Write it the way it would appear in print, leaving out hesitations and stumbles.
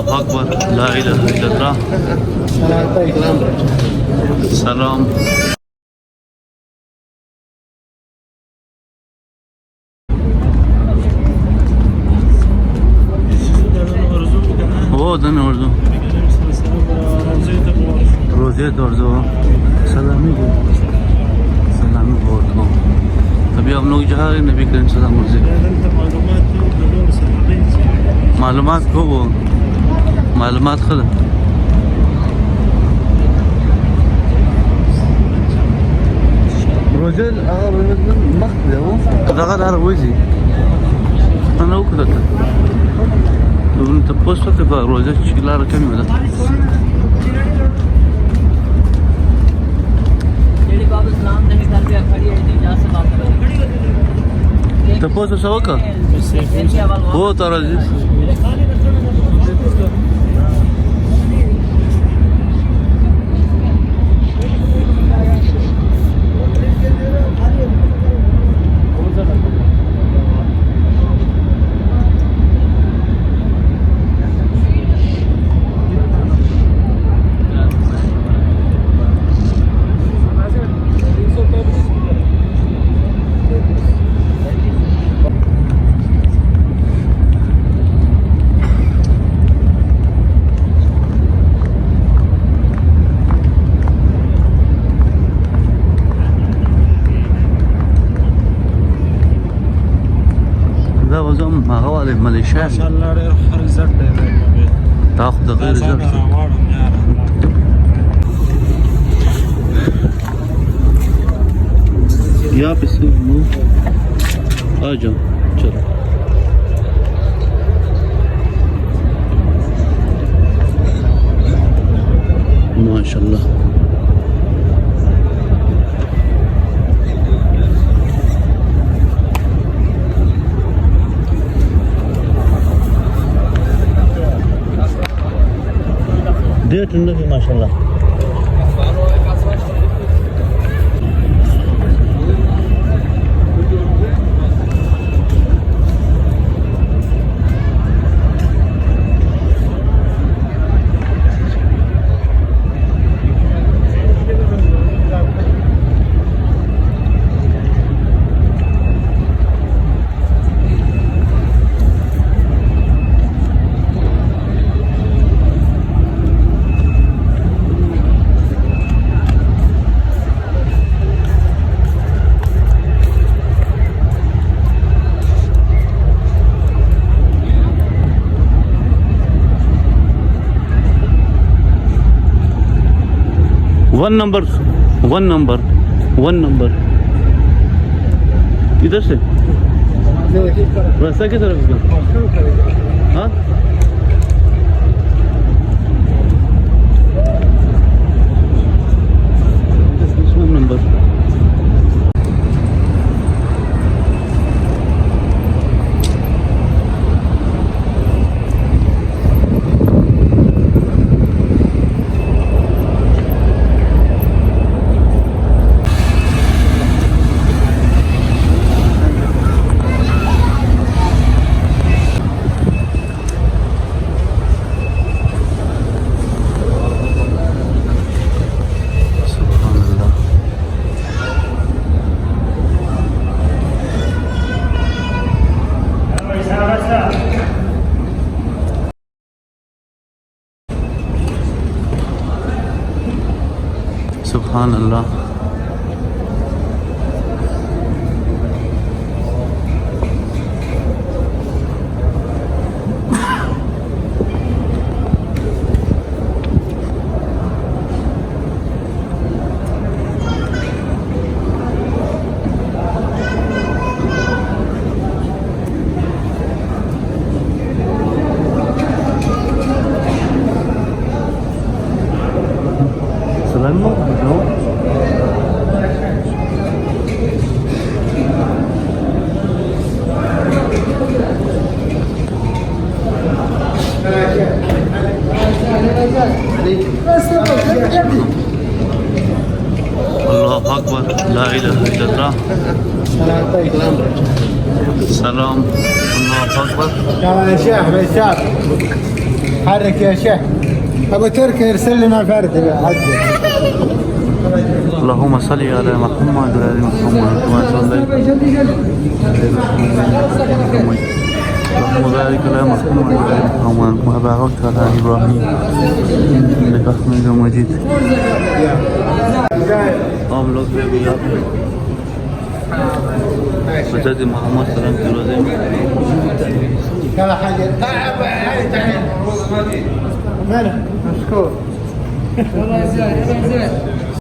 الله أكبر لا إله إلا الله سلام هو ده اردو روزيت اردو سلامی اردو अभी हम लोग जा रहे हैं नबी करीम सल्लल्लाहु अलैहि वसल्लम मालूमात को वो मालूमात खल روزيل مخدة هو دخل على وجهي أنا وكذا لو أنت بوصلت بقى روزيل شكلها ركمي ولا تپوس سوکا هو تر عزیز مغوالي ماليشيا ما شاء الله ډېر خر عزت دی تاخذ غير عزت يا بس مو اجا चलो ما شاء الله ديت النبي ما شاء الله वन नंबर इधर से रास्ता की तरफ इसका हाँ नंबर सुभान अल्लाह الله أكبر لا إله إلا الله سلام الله أكبر حرك يا شيخ. ابو تركي يرسل لنا فرد عدل. اللهم صل على محمد وعلى ال محمد كما صليت اللهم بارك على محمد وعلى ال محمد كما باركت على ابراهيم انك حميد مجيد. हम लोग भी अभी आप हज़रत मोहम्मद सल्लल्लाहु अलैहि वसल्लम يلا حاجة تعال مالك مشكور.